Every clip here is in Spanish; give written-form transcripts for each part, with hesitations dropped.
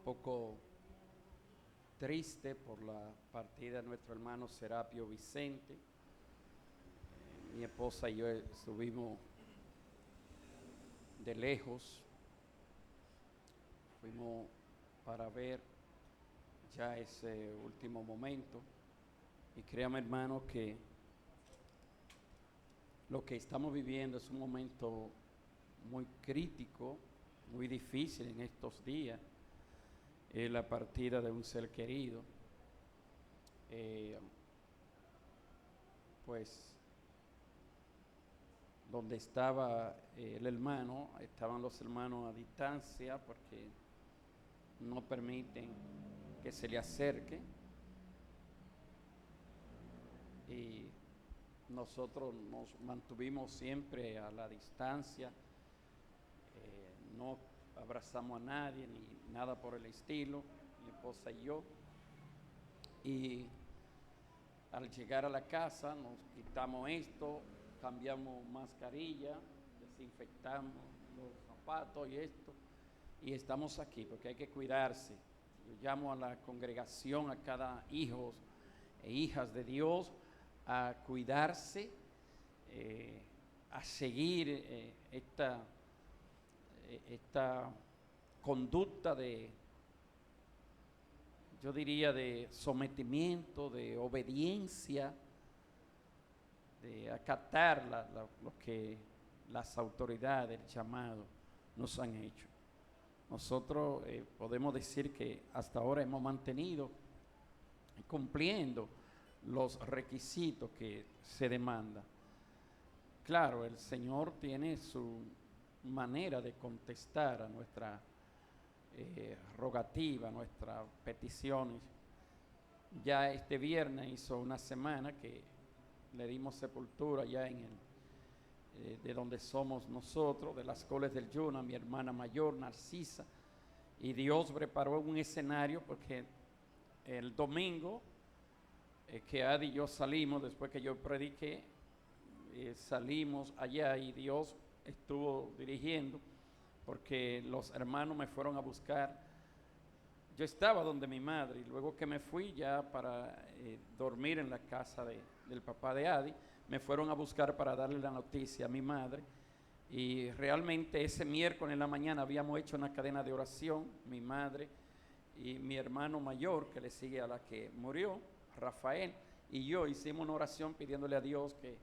poco triste por la partida de nuestro hermano Serapio Vicente. Mi esposa y yo estuvimos de lejos, fuimos para ver ya ese último momento, y créame, hermano, que lo que estamos viviendo es un momento muy crítico, muy difícil en estos días. La partida de un ser querido, pues donde estaba el hermano, estaban los hermanos a distancia porque no permiten que se le acerque, y nosotros nos mantuvimos siempre a la distancia, no abrazamos a nadie ni nada por el estilo, mi esposa y yo. Y al llegar a la casa nos quitamos esto, cambiamos mascarilla, desinfectamos los zapatos y esto, y estamos aquí porque hay que cuidarse. Yo llamo a la congregación, a cada hijo e hijas de Dios, a cuidarse, a seguir esta conducta yo diría, de sometimiento, de obediencia, de acatar lo que las autoridades, el llamado, nos han hecho. Nosotros podemos decir que hasta ahora hemos mantenido cumpliendo los requisitos que se demandan. Claro, el Señor tiene su manera de contestar a nuestra rogativa, nuestras peticiones. Ya este viernes hizo una semana que le dimos sepultura ya en de donde somos nosotros, de las Coles del Yuna, mi hermana mayor, Narcisa, y Dios preparó un escenario porque el domingo que Adi y yo salimos, después que yo prediqué, salimos allá y Dios estuvo dirigiendo, porque los hermanos me fueron a buscar. Yo estaba donde mi madre, y luego que me fui ya para dormir en la casa del papá de Adi, me fueron a buscar para darle la noticia a mi madre. Y realmente ese miércoles en la mañana habíamos hecho una cadena de oración, mi madre y mi hermano mayor, que le sigue a la que murió, Rafael, y yo hicimos una oración pidiéndole a Dios que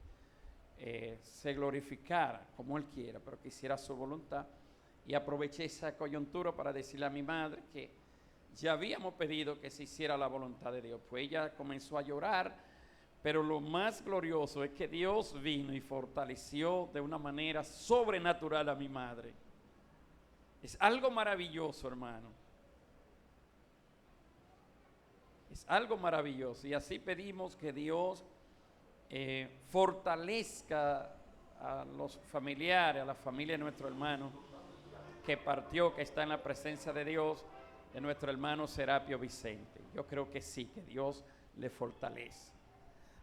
se glorificara como Él quiera, pero que hiciera su voluntad. Y aproveché esa coyuntura para decirle a mi madre que ya habíamos pedido que se hiciera la voluntad de Dios. Pues ella comenzó a llorar, pero lo más glorioso es que Dios vino y fortaleció de una manera sobrenatural a mi madre. Es algo maravilloso, hermano. Es algo maravilloso. Y así pedimos que Dios fortalezca a los familiares, a la familia de nuestro hermano que partió, que está en la presencia de Dios, de nuestro hermano Serapio Vicente. Yo creo que sí, que Dios le fortalece.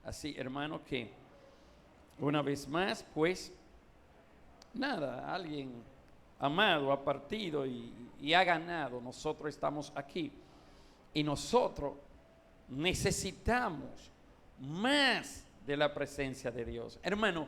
Así, hermano, que una vez más, pues, nada, alguien amado ha partido y ha ganado. Nosotros estamos aquí y nosotros necesitamos más de la presencia de Dios. Hermano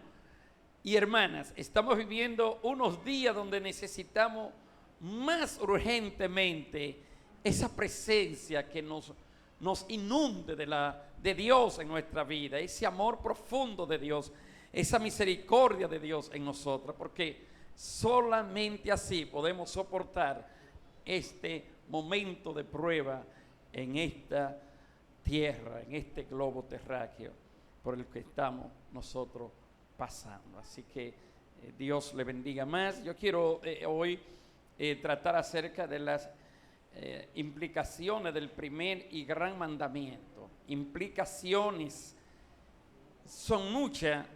y hermanas, estamos viviendo unos días donde necesitamos más urgentemente esa presencia que nos inunde de Dios en nuestra vida, ese amor profundo de Dios, esa misericordia de Dios en nosotros, porque solamente así podemos soportar este momento de prueba en esta tierra, en este globo terráqueo por el que estamos nosotros pasando. Así que Dios le bendiga más. Yo quiero hoy tratar acerca de las implicaciones del primer y gran mandamiento. Implicaciones, son muchas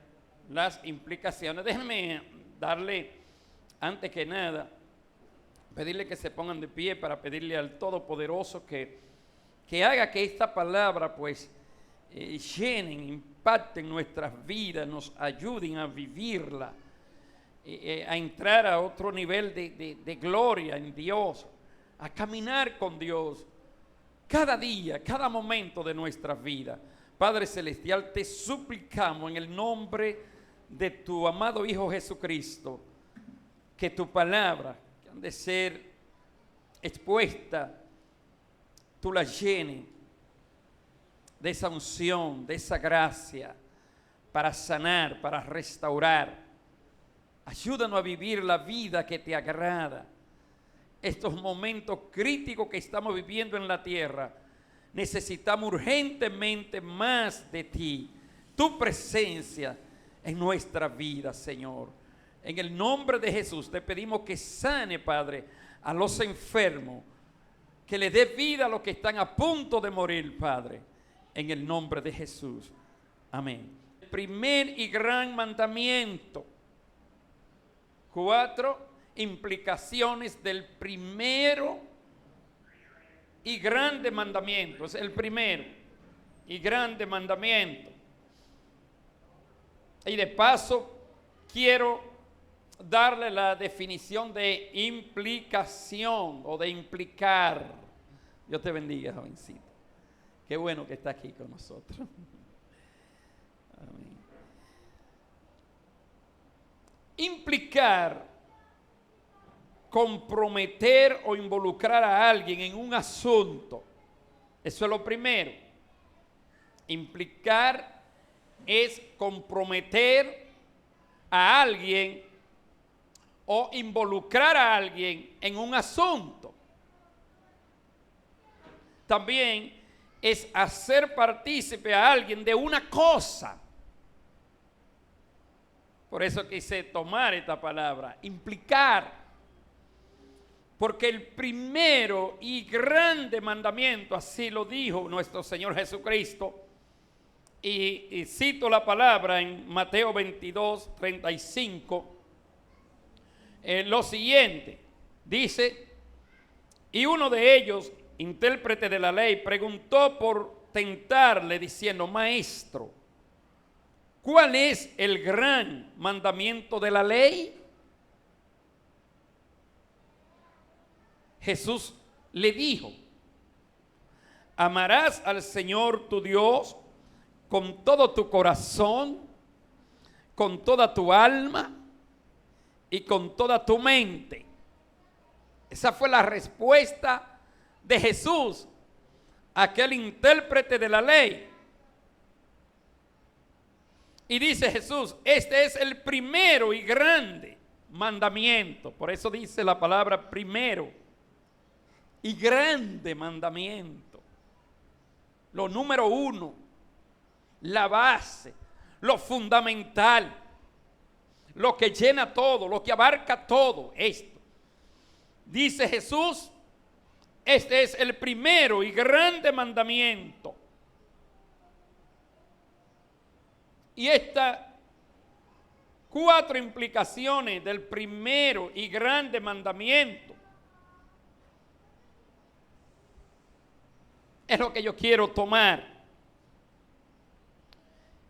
las implicaciones. Déjenme darle, antes que nada, pedirle que se pongan de pie para pedirle al Todopoderoso que haga que esta palabra pues llenen, impacten nuestras vidas, nos ayuden a vivirla, a entrar a otro nivel de gloria en Dios, a caminar con Dios cada día, cada momento de nuestra vida. Padre Celestial, te suplicamos en el nombre de tu amado Hijo Jesucristo, que tu palabra, que han de ser expuesta, tú la llenes de esa unción, de esa gracia, para sanar, para restaurar. Ayúdanos a vivir la vida que te agrada. Estos momentos críticos que estamos viviendo en la tierra, necesitamos urgentemente más de ti, tu presencia en nuestra vida, Señor. En el nombre de Jesús te pedimos que sane, Padre, a los enfermos, que le dé vida a los que están a punto de morir, Padre, en el nombre de Jesús. Amén. El primer y gran mandamiento. 4 implicaciones del primero y grande mandamiento. Es el primero y grande mandamiento. Y de paso quiero darle la definición de implicación o de implicar. Dios te bendiga, jovencito. Qué bueno que está aquí con nosotros. Amén. Implicar, comprometer o involucrar a alguien en un asunto. Eso es lo primero. Implicar es comprometer a alguien o involucrar a alguien en un asunto. También es hacer partícipe a alguien de una cosa. Por eso quise tomar esta palabra, implicar. Porque el primero y grande mandamiento, así lo dijo nuestro Señor Jesucristo, y cito la palabra en Mateo 22, 35, lo siguiente, dice, y uno de ellos, intérprete de la ley, preguntó por tentarle diciendo, maestro, ¿cuál es el gran mandamiento de la ley? Jesús le dijo, amarás al Señor tu Dios con todo tu corazón, con toda tu alma y con toda tu mente. Esa fue la respuesta de Jesús a aquel intérprete de la ley. Y dice Jesús, este es el primero y grande mandamiento. Por eso dice la palabra primero y grande mandamiento. Lo número 1, la base, lo fundamental, lo que llena todo, lo que abarca todo esto. Dice Jesús, este es el primero y grande mandamiento. Y estas 4 implicaciones del primero y grande mandamiento es lo que yo quiero tomar.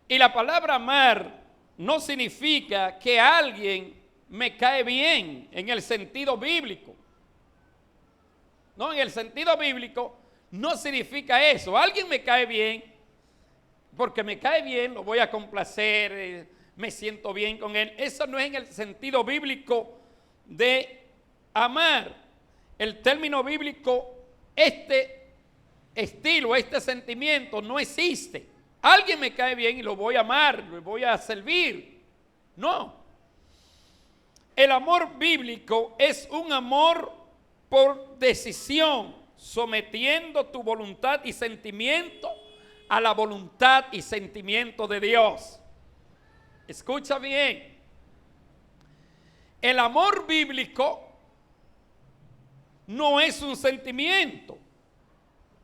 Y la palabra amar no significa que alguien me cae bien en el sentido bíblico. No, en el sentido bíblico no significa eso. Alguien me cae bien, porque me cae bien, lo voy a complacer, me siento bien con él. Eso no es en el sentido bíblico de amar. El término bíblico, este estilo, este sentimiento no existe. Alguien me cae bien y lo voy a amar, lo voy a servir. No. El amor bíblico es un amor por decisión, sometiendo tu voluntad y sentimiento a la voluntad y sentimiento de Dios. Escucha bien. El amor bíblico no es un sentimiento,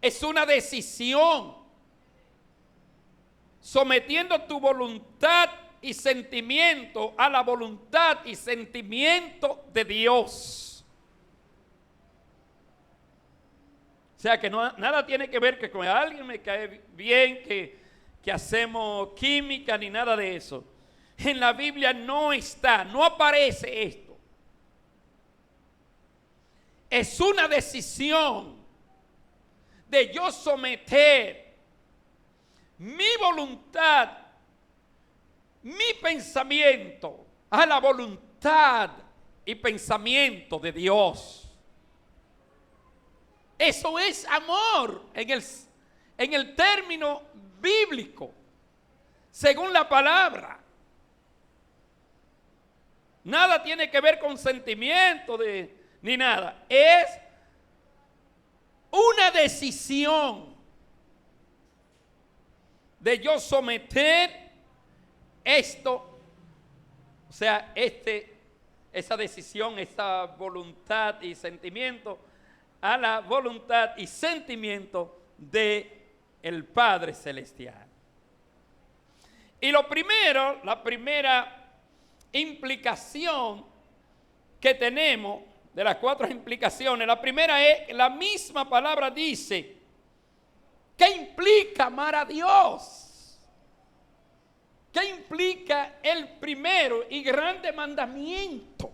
es una decisión. Sometiendo tu voluntad y sentimiento a la voluntad y sentimiento de Dios. O sea que nada tiene que ver que con alguien me cae bien, que hacemos química ni nada de eso. En la Biblia no está, no aparece esto. es una decisión de yo someter mi voluntad, mi pensamiento a la voluntad y pensamiento de Dios. Eso es amor en el término bíblico, según la palabra. Nada tiene que ver con sentimiento ni nada. Es una decisión de yo someter esto, o sea, esa decisión, esa voluntad y sentimiento a la voluntad y sentimiento de el Padre Celestial. Y la primera implicación que tenemos, de las 4 implicaciones, la primera es, la misma palabra dice, ¿qué implica amar a Dios? ¿Qué implica el primero y grande mandamiento?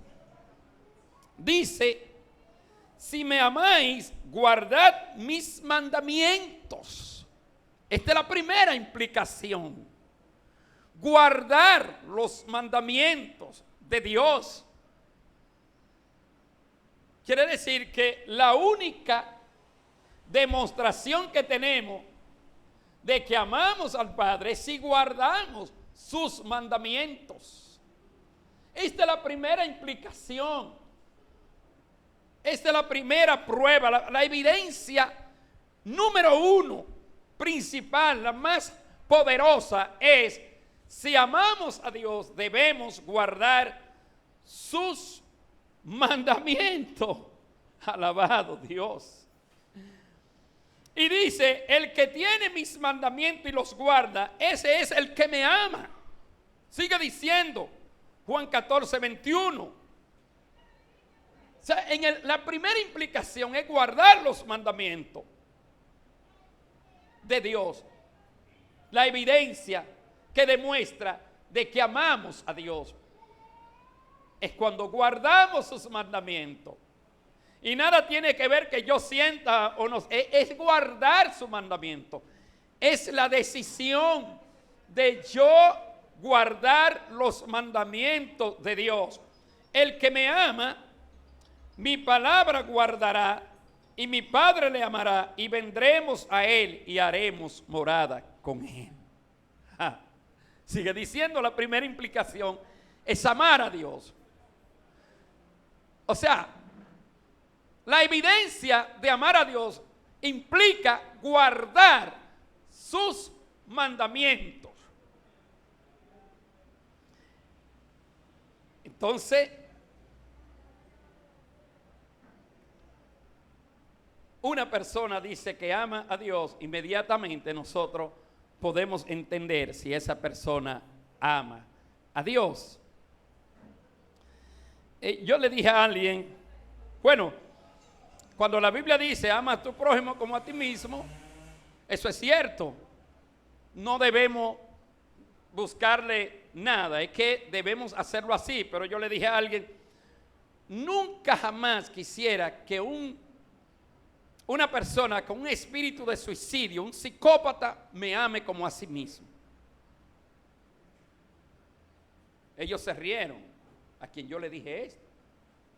Dice, si me amáis, guardad mis mandamientos. Esta es la primera implicación. Guardar los mandamientos de Dios. Quiere decir que la única demostración que tenemos de que amamos al Padre es si guardamos sus mandamientos. Esta es la primera implicación. Esta es la primera prueba, la evidencia número 1, principal, la más poderosa es: si amamos a Dios, debemos guardar sus mandamientos. Alabado Dios. Y dice, el que tiene mis mandamientos y los guarda, ese es el que me ama. Sigue diciendo Juan 14, 21. O sea, la primera implicación es guardar los mandamientos de Dios. La evidencia que demuestra de que amamos a Dios es cuando guardamos sus mandamientos. Y nada tiene que ver que yo sienta o no, es guardar su mandamiento. Es la decisión de yo guardar los mandamientos de Dios. El que me ama, mi palabra guardará, y mi Padre le amará, y vendremos a él y haremos morada con él. Sigue diciendo, la primera implicación es amar a Dios. O sea, la evidencia de amar a Dios implica guardar sus mandamientos. Entonces, una persona dice que ama a Dios, inmediatamente nosotros podemos entender si esa persona ama a Dios. Yo le dije a alguien, bueno, cuando la Biblia dice ama a tu prójimo como a ti mismo, eso es cierto. No debemos buscarle nada, es que debemos hacerlo así. Pero yo le dije a alguien, nunca jamás quisiera que una persona con un espíritu de suicidio, un psicópata, me ame como a sí mismo. Ellos se rieron a quien yo le dije esto.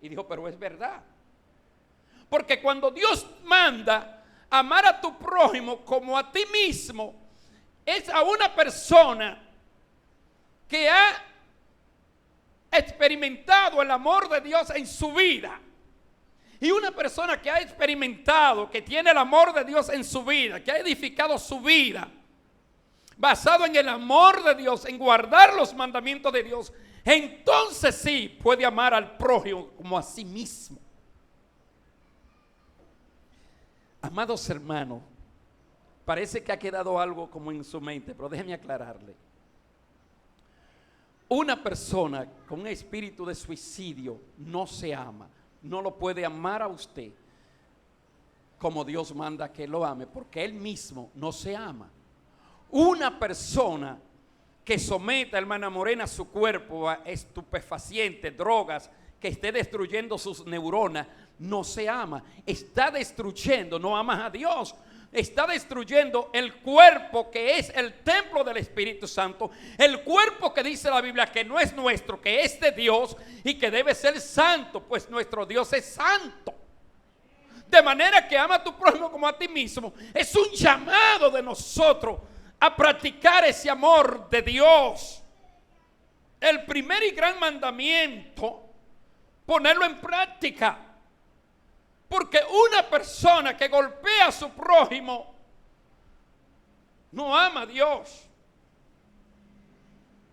Y dijo, pero es verdad. Porque cuando Dios manda amar a tu prójimo como a ti mismo, es a una persona que ha experimentado el amor de Dios en su vida. Y una persona que ha experimentado, que tiene el amor de Dios en su vida, que ha edificado su vida basado en el amor de Dios, en guardar los mandamientos de Dios, entonces sí puede amar al prójimo como a sí mismo. Amados hermanos, parece que ha quedado algo como en su mente, pero déjeme aclararle. Una persona con un espíritu de suicidio no se ama, no lo puede amar a usted como Dios manda que lo ame, porque él mismo no se ama. Una persona que someta, hermana Morena, su cuerpo a estupefacientes, drogas, que esté destruyendo sus neuronas, no se ama. Está destruyendo, no amas a Dios. Está destruyendo el cuerpo que es el templo del Espíritu Santo. El cuerpo que dice la Biblia que no es nuestro, que es de Dios y que debe ser santo, pues nuestro Dios es santo. De manera que ama a tu prójimo como a ti mismo. Es un llamado de nosotros a practicar ese amor de Dios. El primer y gran mandamiento, ponerlo en práctica. Porque una persona que golpea a su prójimo no ama a Dios.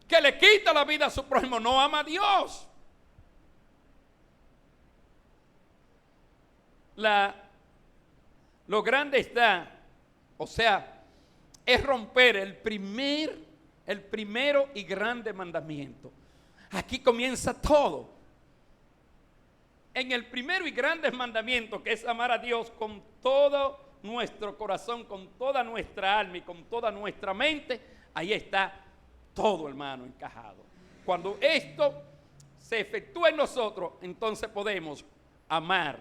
Que le quita la vida a su prójimo no ama a Dios. Lo grande está, o sea, es romper el primero y grande mandamiento. Aquí comienza todo. En el primero y grande mandamiento, que es amar a Dios con todo nuestro corazón, con toda nuestra alma y con toda nuestra mente, ahí está todo, hermano, encajado. Cuando esto se efectúa en nosotros, entonces podemos amar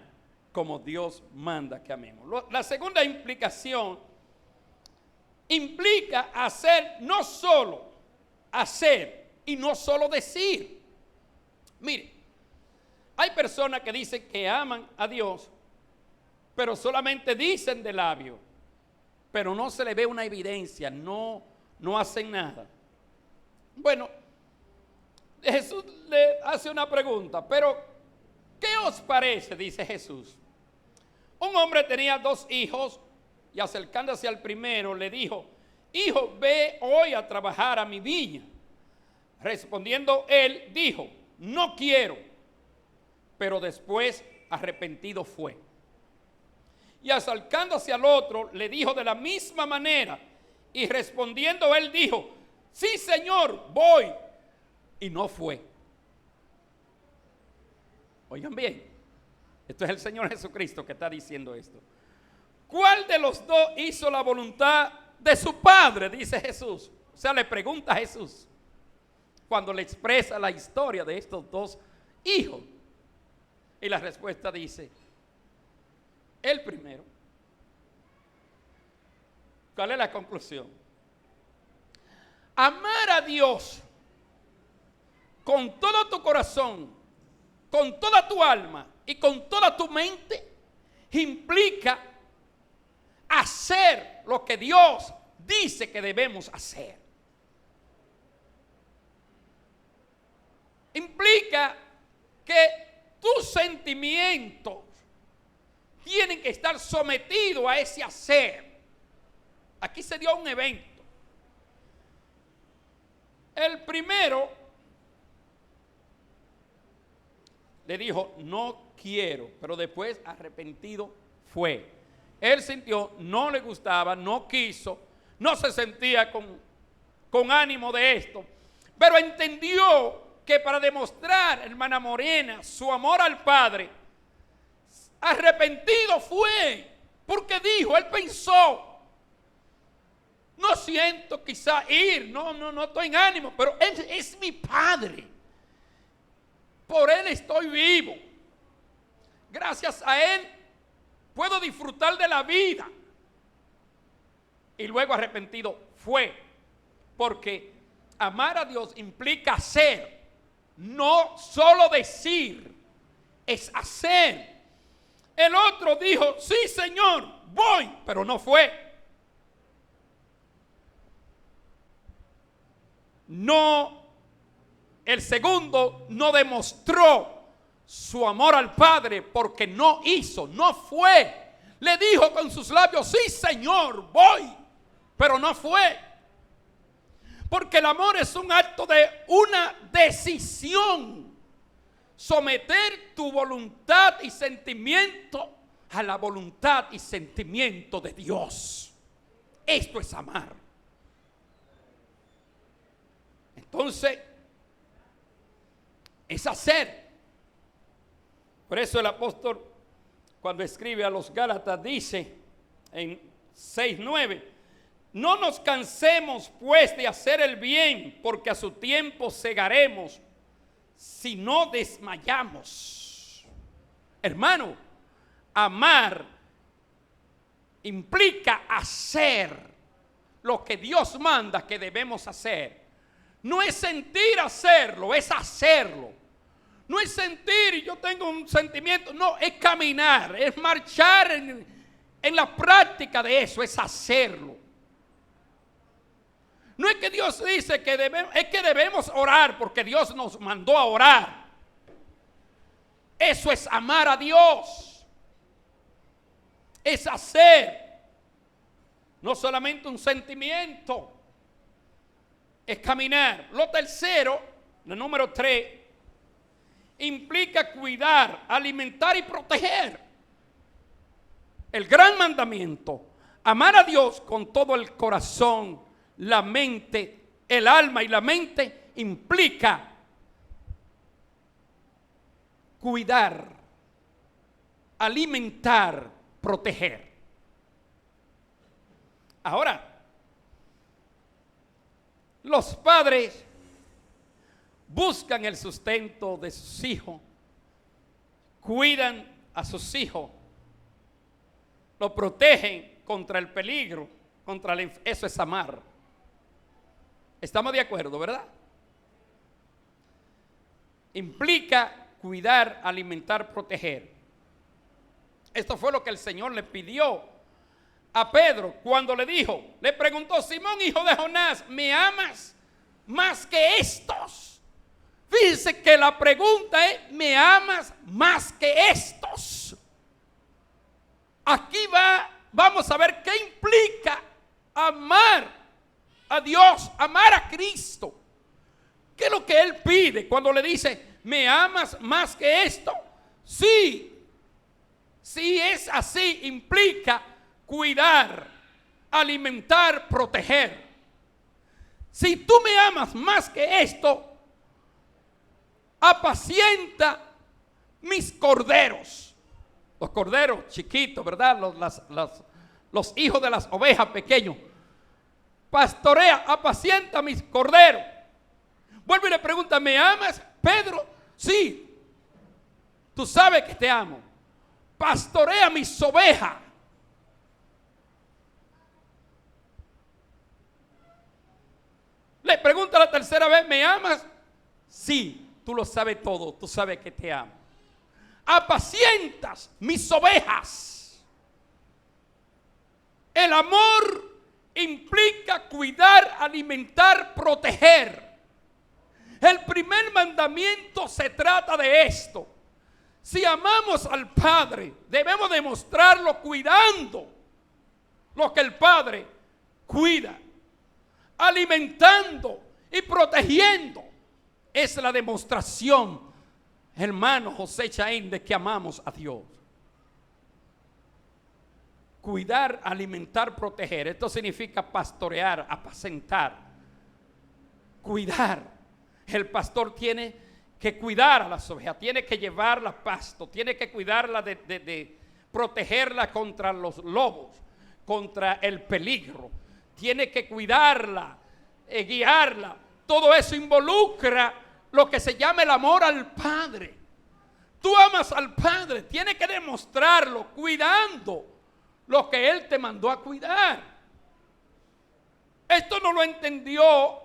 como Dios manda que amemos. La segunda implicación implica hacer, no solo hacer y no solo decir. Mire, hay personas que dicen que aman a Dios, pero solamente dicen de labio, pero no se le ve una evidencia, no hacen nada. Bueno, Jesús le hace una pregunta, pero ¿qué os parece? Dice Jesús. Un hombre tenía 2 hijos y acercándose al primero le dijo: hijo, ve hoy a trabajar a mi viña. Respondiendo él, dijo: no quiero. Pero después arrepentido fue. Y acercándose al otro, le dijo de la misma manera. Y respondiendo él dijo: sí, Señor, voy. Y no fue. Oigan bien, esto es el Señor Jesucristo que está diciendo esto. ¿Cuál de los dos hizo la voluntad de su Padre? Dice Jesús. O sea, le pregunta a Jesús cuando le expresa la historia de estos 2 hijos. Y la respuesta dice: el primero. ¿Cuál es la conclusión? Amar a Dios con todo tu corazón, con toda tu alma y con toda tu mente implica hacer lo que Dios dice que debemos hacer. Implica que tus sentimientos tienen que estar sometidos a ese hacer. Aquí se dio un evento. El primero le dijo: no quiero, pero después arrepentido fue. Él sintió, no le gustaba, no quiso, no se sentía con ánimo de esto, pero entendió que para demostrar, hermana Morena, su amor al Padre, arrepentido fue, porque dijo, él pensó: no siento quizá ir, no estoy en ánimo, pero él es mi Padre, por él estoy vivo, gracias a él puedo disfrutar de la vida. Y luego arrepentido fue, porque amar a Dios implica hacer. No solo decir, es hacer. El otro dijo: sí, Señor, voy, pero no fue. No, el segundo no demostró su amor al Padre porque no hizo, no fue. Le dijo con sus labios: sí, Señor, voy, pero no fue. Porque el amor es un acto de una decisión. Someter tu voluntad y sentimiento a la voluntad y sentimiento de Dios. Esto es amar. Entonces, es hacer. Por eso el apóstol, cuando escribe a los Gálatas, dice en 6:9: no nos cansemos pues de hacer el bien, porque a su tiempo segaremos si no desmayamos. Hermano, Amar implica hacer lo que Dios manda que debemos hacer. No es sentir hacerlo, es hacerlo. No es sentir y yo tengo un sentimiento, no, es caminar, es marchar en la práctica de eso, es hacerlo. No es que Dios dice que debemos, es que debemos orar porque Dios nos mandó a orar. Eso es amar a Dios. Es hacer. No solamente un sentimiento. Es caminar. Lo tercero, el número 3, implica cuidar, alimentar y proteger. El gran mandamiento, amar a Dios con todo el corazón, la mente, el alma y la mente, implica cuidar, alimentar, proteger. Ahora, los padres buscan el sustento de sus hijos, cuidan a sus hijos, lo protegen contra el peligro, eso es amar. Estamos de acuerdo, ¿verdad? Implica cuidar, alimentar, proteger. Esto fue lo que el Señor le pidió a Pedro cuando le preguntó: Simón, hijo de Jonás, ¿me amas más que estos? Fíjense que la pregunta es: ¿me amas más que estos? Aquí vamos a ver qué implica amar a Dios, amar a Cristo. ¿Qué es lo que Él pide cuando le dice: ¿me amas más que esto? Sí, si es así, implica cuidar, alimentar, proteger. Si tú me amas más que esto, apacienta mis corderos. Los corderos chiquitos, ¿verdad? Los hijos de las ovejas pequeños. Pastorea, apacienta mis corderos. Vuelve y le pregunta: ¿me amas, Pedro? Sí, tú sabes que te amo. Pastorea mis ovejas. Le pregunta la tercera vez: ¿me amas? Sí, tú lo sabes todo, tú sabes que te amo. Apacientas mis ovejas. El amor implica cuidar, alimentar, proteger. El primer mandamiento se trata de esto. Si amamos al Padre, debemos demostrarlo cuidando lo que el Padre cuida, alimentando y protegiendo. Es la demostración, hermano José Chaín, de que amamos a Dios. Cuidar, alimentar, proteger. Esto significa pastorear, apacentar, cuidar. El pastor tiene que cuidar a las ovejas, tiene que llevarla a pasto, tiene que cuidarla de protegerla contra los lobos, contra el peligro. Tiene que cuidarla, guiarla. Todo eso involucra lo que se llama el amor al Padre. Tú amas al Padre, tienes que demostrarlo cuidando lo que Él te mandó a cuidar. Esto no lo entendió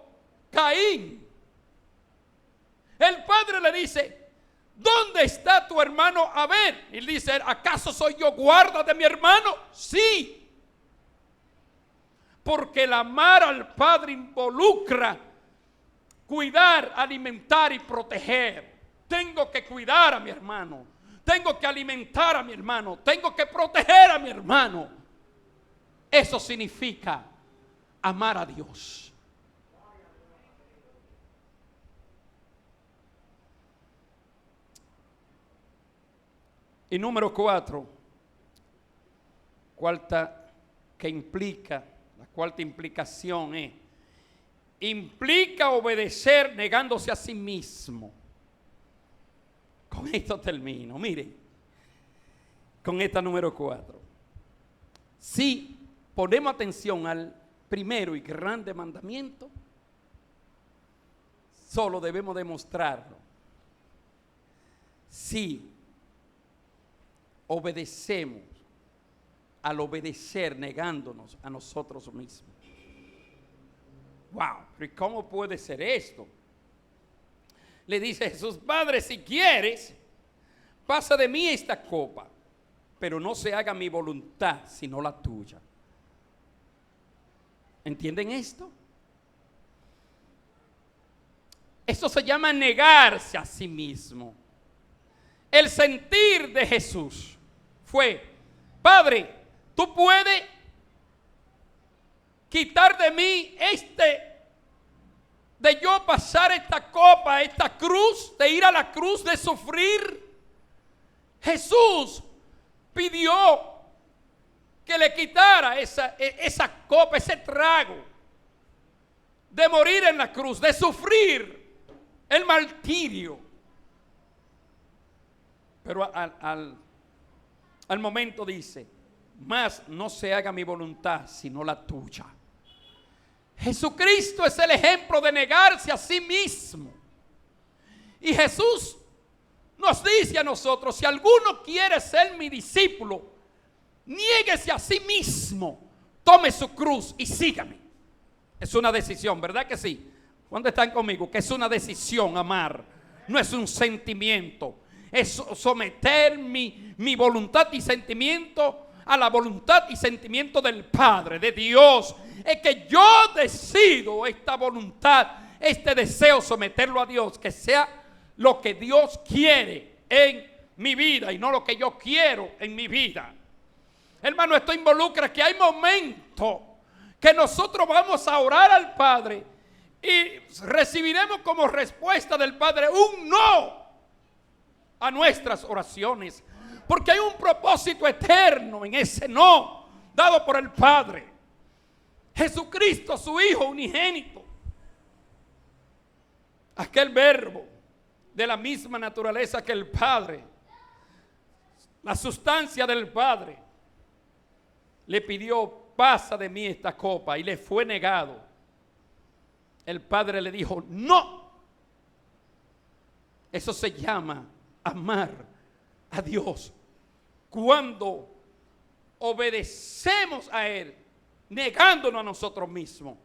Caín. El padre le dice: ¿dónde está tu hermano Abel? Y él dice: ¿acaso soy yo guarda de mi hermano? Sí. Porque el amar al Padre involucra cuidar, alimentar y proteger. Tengo que cuidar a mi hermano, tengo que alimentar a mi hermano, tengo que proteger a mi hermano. Eso significa amar a Dios. Y número 4, la cuarta implicación implica obedecer negándose a sí mismo. Con esto termino, miren, con esta número 4. Si ponemos atención al primero y grande mandamiento, solo debemos demostrarlo. Sí, obedecemos, al obedecer negándonos a nosotros mismos. Wow, ¿y cómo puede ser esto? Le dice Jesús: Padre, si quieres, pasa de mí esta copa, pero no se haga mi voluntad, sino la tuya. ¿Entienden esto? Esto se llama negarse a sí mismo. El sentir de Jesús fue: Padre, tú puedes quitar de mí de yo pasar esta copa, esta cruz, de ir a la cruz, de sufrir. Jesús pidió que le quitara esa copa, ese trago, de morir en la cruz, de sufrir el martirio. Pero al momento dice: mas no se haga mi voluntad, sino la tuya. Jesucristo es el ejemplo de negarse a sí mismo. Y Jesús nos dice a nosotros: si alguno quiere ser mi discípulo, niéguese a sí mismo, tome su cruz y sígame. Es una decisión, ¿verdad que sí? ¿Cuándo están conmigo? Que es una decisión amar, no es un sentimiento. Es someter mi voluntad y sentimiento a la voluntad y sentimiento del Padre, de Dios. Es que yo decido esta voluntad, este deseo, someterlo a Dios, que sea lo que Dios quiere en mi vida y no lo que yo quiero en mi vida. Hermano, esto involucra que hay momentos que nosotros vamos a orar al Padre y recibiremos como respuesta del Padre un no a nuestras oraciones, porque hay un propósito eterno en ese no dado por el Padre. Jesucristo, su Hijo unigénito, aquel verbo de la misma naturaleza que el Padre, la sustancia del Padre, le pidió: pasa de mí esta copa, y le fue negado. El Padre le dijo: no. Eso se llama amar a Dios, cuando obedecemos a Él, negándonos a nosotros mismos.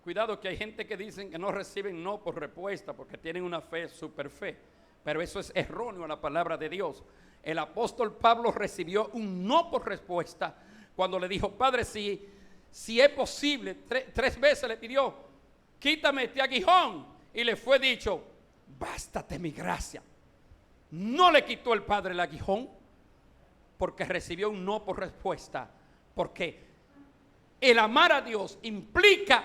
Cuidado, que hay gente que dicen que no reciben no por respuesta porque tienen una fe, super fe, pero eso es erróneo a la palabra de Dios. El apóstol Pablo recibió un no por respuesta cuando le dijo: Padre, si es posible, tres veces le pidió: quítame este aguijón, y le fue dicho: bástate mi gracia. No le quitó el Padre el aguijón porque recibió un no por respuesta, porque el amar a Dios implica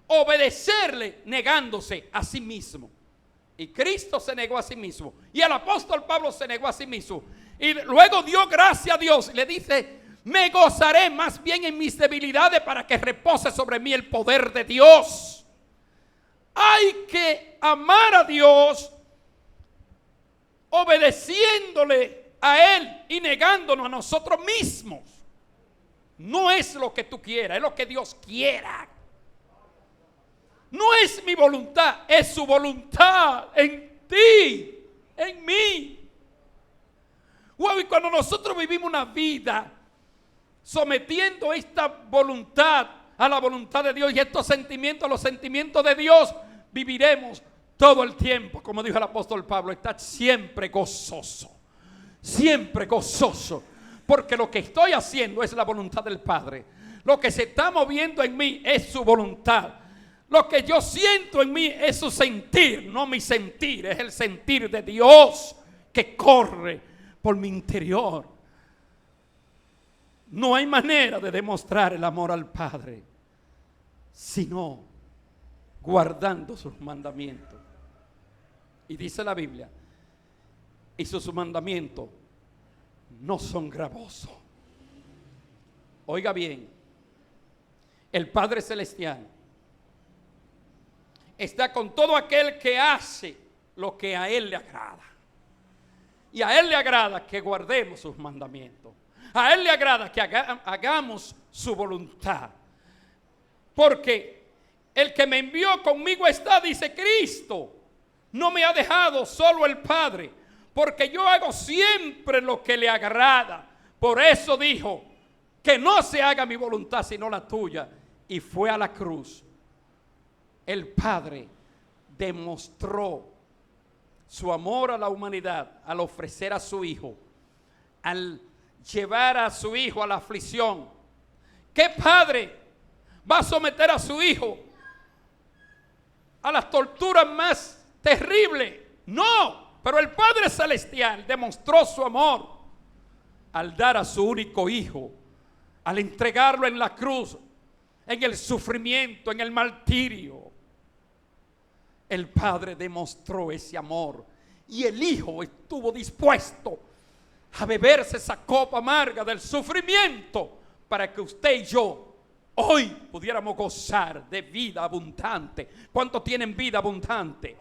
obedecerle negándose a sí mismo. Y Cristo se negó a sí mismo, y el apóstol Pablo se negó a sí mismo, y luego dio gracia a Dios y le dice: me gozaré más bien en mis debilidades para que repose sobre mí el poder de Dios. Hay que amar a Dios obedeciéndole a Él y negándonos a nosotros mismos. No es lo que tú quieras, es lo que Dios quiera. No es mi voluntad, es su voluntad en ti, en mí. Wow, y cuando nosotros vivimos una vida sometiendo esta voluntad a la voluntad de Dios y estos sentimientos a los sentimientos de Dios, viviremos todo el tiempo, como dijo el apóstol Pablo, estar siempre gozoso, porque lo que estoy haciendo es la voluntad del Padre. Lo que se está moviendo en mí es su voluntad. Lo que yo siento en mí es su sentir, no mi sentir, es el sentir de Dios que corre por mi interior. No hay manera de demostrar el amor al Padre sino guardando sus mandamientos. Y dice la Biblia: y sus mandamientos no son gravosos. Oiga bien, el Padre Celestial está con todo aquel que hace lo que a Él le agrada. Y a Él le agrada que guardemos sus mandamientos. A Él le agrada que hagamos su voluntad. Porque el que me envió conmigo está, dice Cristo. no me ha dejado solo el Padre, porque yo hago siempre lo que le agrada. Por eso dijo, que no se haga mi voluntad sino la tuya. Y fue a la cruz. El Padre demostró su amor a la humanidad al ofrecer a su Hijo, al llevar a su Hijo a la aflicción. ¿Qué padre va a someter a su Hijo a las torturas más terribles? No, pero el Padre Celestial demostró su amor al dar a su único Hijo, al entregarlo en la cruz, en el sufrimiento, en el martirio. El Padre demostró ese amor y el Hijo estuvo dispuesto a beberse esa copa amarga del sufrimiento para que usted y yo hoy pudiéramos gozar de vida abundante. ¿Cuántos tienen vida abundante?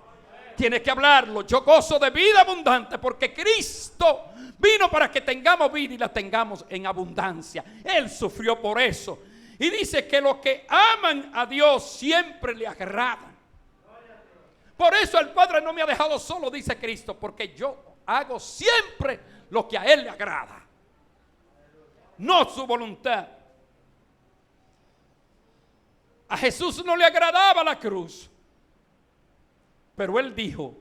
Tiene que hablarlo. Yo gozo de vida abundante porque Cristo vino para que tengamos vida y la tengamos en abundancia. Él sufrió por eso. Y dice que los que aman a Dios siempre le agradan. Por eso el Padre no me ha dejado solo, dice Cristo, porque yo hago siempre lo que a Él le agrada, no su voluntad. A Jesús no le agradaba la cruz, pero Él dijo,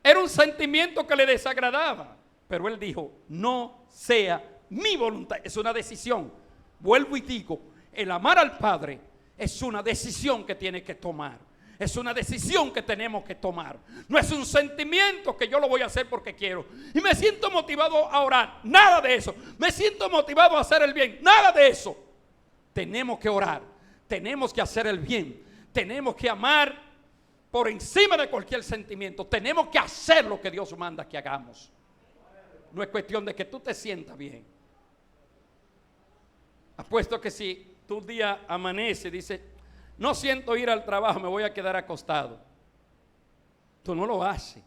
era un sentimiento que le desagradaba, pero Él dijo, no sea mi voluntad. Es una decisión. Vuelvo y digo, el amar al Padre es una decisión que tiene que tomar. Es una decisión que tenemos que tomar. No es un sentimiento que yo lo voy a hacer porque quiero y me siento motivado a orar. Nada de eso. Me siento motivado a hacer el bien. Nada de eso. Tenemos que orar. Tenemos que hacer el bien. Tenemos que amar por encima de cualquier sentimiento. Tenemos que hacer lo que Dios manda que hagamos. No es cuestión de que tú te sientas bien. Apuesto que si tu día amanece y dices, no siento ir al trabajo, me voy a quedar acostado. Tú no lo haces.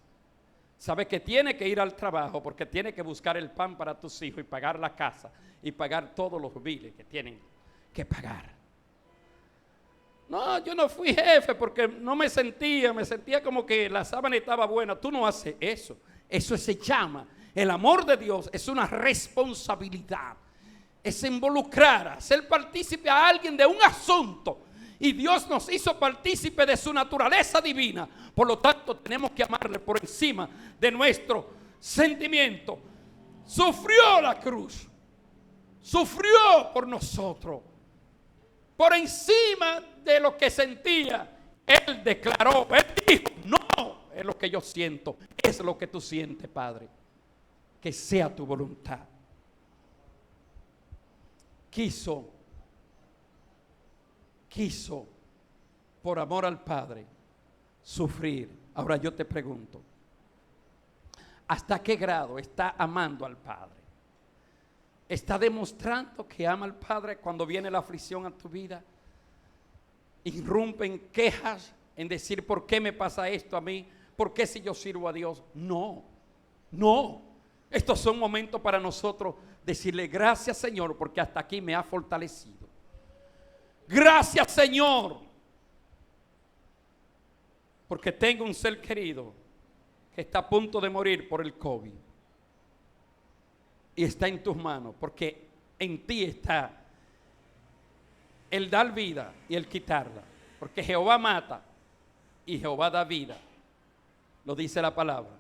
Sabes que tienes que ir al trabajo porque tienes que buscar el pan para tus hijos y pagar la casa y pagar todos los biles que tienen que pagar. No, yo no fui jefe porque no me sentía como que la sábana estaba buena. Tú no haces eso. Eso se llama, el amor de Dios es una responsabilidad. Es involucrar, hacer partícipe a alguien de un asunto. Y Dios nos hizo partícipe de su naturaleza divina. Por lo tanto, tenemos que amarle por encima de nuestro sentimiento. Sufrió la cruz. Sufrió por nosotros. Por encima de lo que sentía, Él declaró, Él dijo, no es lo que yo siento, es lo que tú sientes, Padre. Que sea tu voluntad. Quiso, por amor al Padre, sufrir. Ahora yo te pregunto, ¿hasta qué grado está amando al Padre? ¿Está demostrando que ama al Padre cuando viene la aflicción a tu vida? ¿Irrumpen quejas en decir por qué me pasa esto a mí? ¿Por qué si yo sirvo a Dios? No, no. Estos son momentos para nosotros decirle gracias, Señor, porque hasta aquí me ha fortalecido. Gracias, Señor, porque tengo un ser querido que está a punto de morir por el COVID y está en tus manos, porque en ti está el dar vida y el quitarla, porque Jehová mata y Jehová da vida, lo dice la palabra.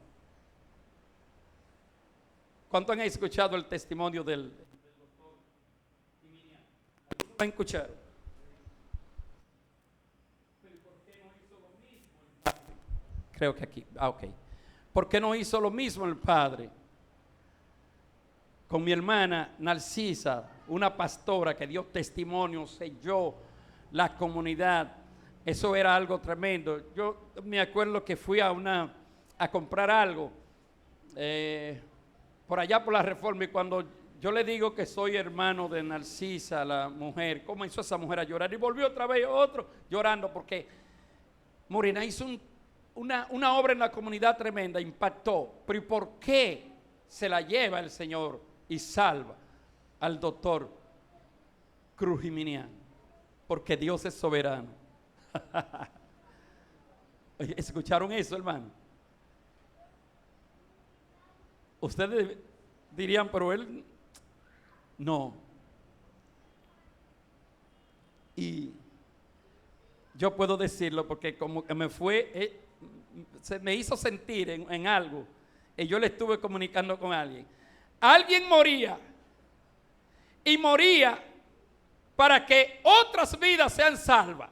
¿Cuántos han escuchado el testimonio del doctor Timinian? ¿Lo han escuchado? ¿Pero por qué no hizo lo mismo el Padre? Creo que aquí, ok. ¿Por qué no hizo lo mismo el Padre? Con mi hermana Narcisa, una pastora que dio testimonio, selló la comunidad. Eso era algo tremendo. Yo me acuerdo que fui a comprar algo por allá por la Reforma, y cuando yo le digo que soy hermano de Narcisa, la mujer, comenzó esa mujer a llorar y volvió otra vez otro llorando porque Morena hizo una obra en la comunidad tremenda, impactó. Pero ¿y por qué se la lleva el Señor y salva al doctor Crujiminian? Porque Dios es soberano. ¿Escucharon eso, hermano? Ustedes dirían, pero él no. Y yo puedo decirlo porque como que se me hizo sentir en algo, y yo le estuve comunicando con alguien. Alguien moría, y moría para que otras vidas sean salvas.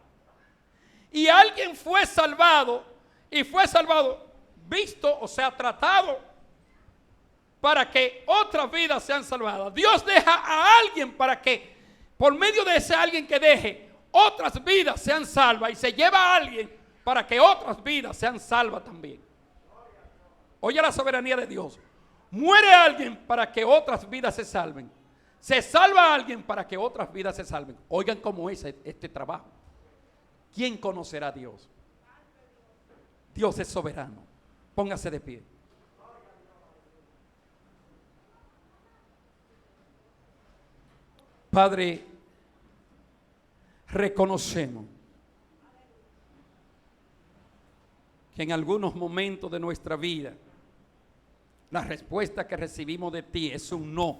Y alguien fue salvado, y fue salvado, visto, o sea, tratado, para que otras vidas sean salvadas. Dios deja a alguien para que, por medio de ese alguien que deje, otras vidas sean salvas, y se lleva a alguien para que otras vidas sean salvas también. Oye la soberanía de Dios. Muere alguien para que otras vidas se salven. Se salva a alguien para que otras vidas se salven. Oigan cómo es este trabajo. ¿Quién conocerá a Dios? Dios es soberano. Póngase de pie. Padre, reconocemos que en algunos momentos de nuestra vida la respuesta que recibimos de ti es un no,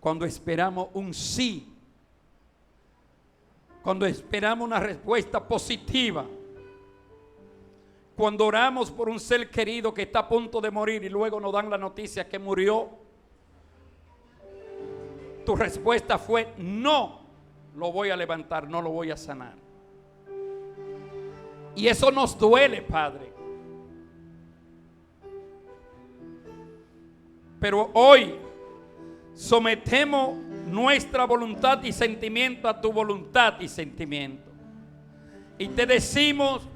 cuando esperamos un sí, cuando esperamos una respuesta positiva, cuando oramos por un ser querido que está a punto de morir y luego nos dan la noticia que murió, tu respuesta fue no lo voy a levantar, no lo voy a sanar. Y eso nos duele, Padre. Pero hoy sometemos nuestra voluntad y sentimiento a tu voluntad y sentimiento. Y te decimos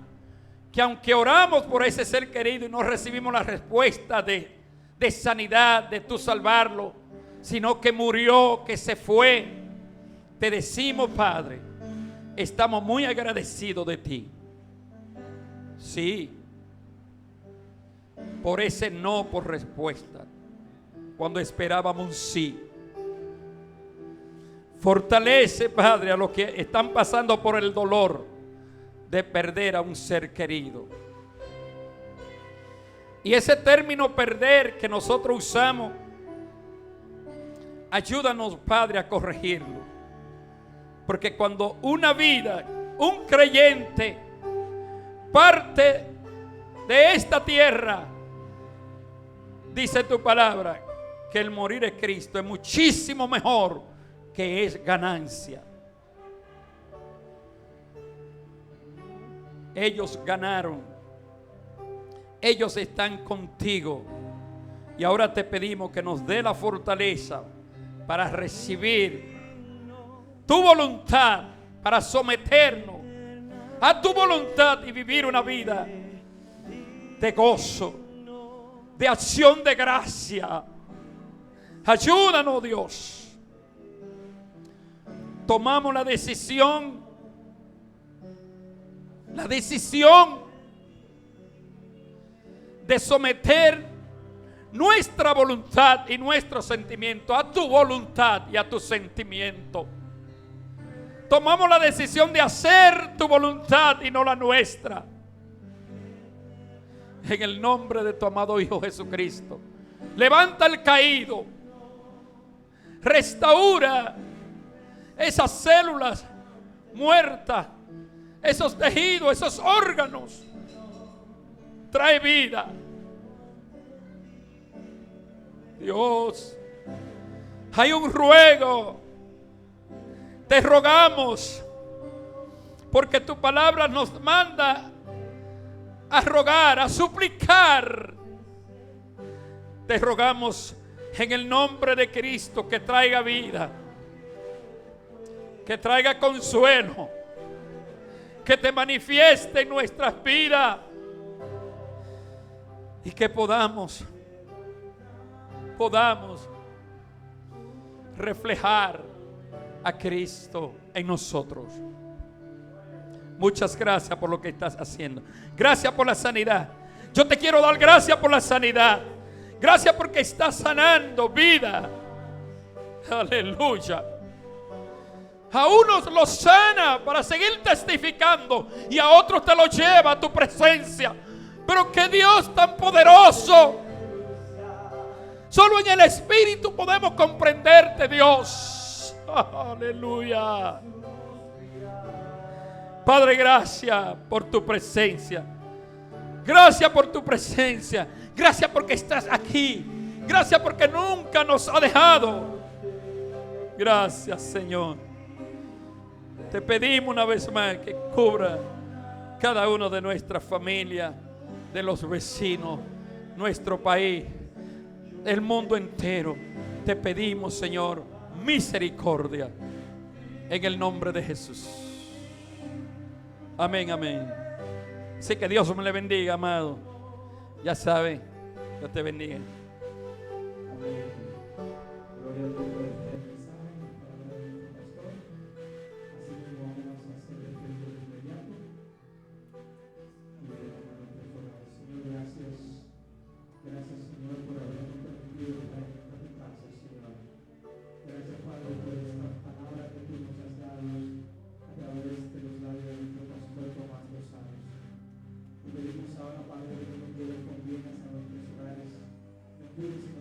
que aunque oramos por ese ser querido y no recibimos la respuesta de sanidad, de tu salvarlo, sino que murió, que se fue, te decimos, Padre, estamos muy agradecidos de ti. Sí, por ese no por respuesta, cuando esperábamos un sí. Fortalece, Padre, a los que están pasando por el dolor de perder a un ser querido. Y ese término perder que nosotros usamos, ayúdanos, Padre, a corregirlo. Porque cuando una vida, un creyente, parte de esta tierra, dice tu palabra, que el morir es Cristo, es muchísimo mejor, que es ganancia. Ellos ganaron, ellos están contigo, y ahora te pedimos que nos dé la fortaleza para recibir tu voluntad, para someternos a tu voluntad y vivir una vida de gozo, de acción de gracia. Ayúdanos, Dios. Tomamos la decisión de someter nuestra voluntad y nuestro sentimiento a tu voluntad y a tu sentimiento. Tomamos la decisión de hacer tu voluntad y no la nuestra. En el nombre de tu amado Hijo Jesucristo, levanta al caído, restaura esas células muertas, esos tejidos, esos órganos. Trae vida. Dios, hay un ruego. Te rogamos, porque tu palabra nos manda a rogar, a suplicar. Te rogamos en el nombre de Cristo que traiga vida, que traiga consuelo, que te manifieste en nuestras vidas y que podamos reflejar a Cristo en nosotros. Muchas gracias por lo que estás haciendo. Gracias por la sanidad. Yo te quiero dar gracias por la sanidad. Gracias porque estás sanando vida. Aleluya. A unos los sana para seguir testificando, y a otros te los lleva a tu presencia Pero qué Dios tan poderoso. Solo en el Espíritu podemos comprenderte, Dios. Aleluya. Padre, gracias por tu presencia. Gracias por tu presencia. Gracias porque estás aquí. Gracias porque nunca nos ha dejado. Gracias, Señor. Te pedimos una vez más que cubra cada uno de nuestra familia, de los vecinos, nuestro país, el mundo entero. Te pedimos, Señor, misericordia en el nombre de Jesús. Amén, amén. Así que Dios me le bendiga, amado. Ya sabe, Dios te bendiga. Ahora, Padre, que nos convienes a nuestros hogares.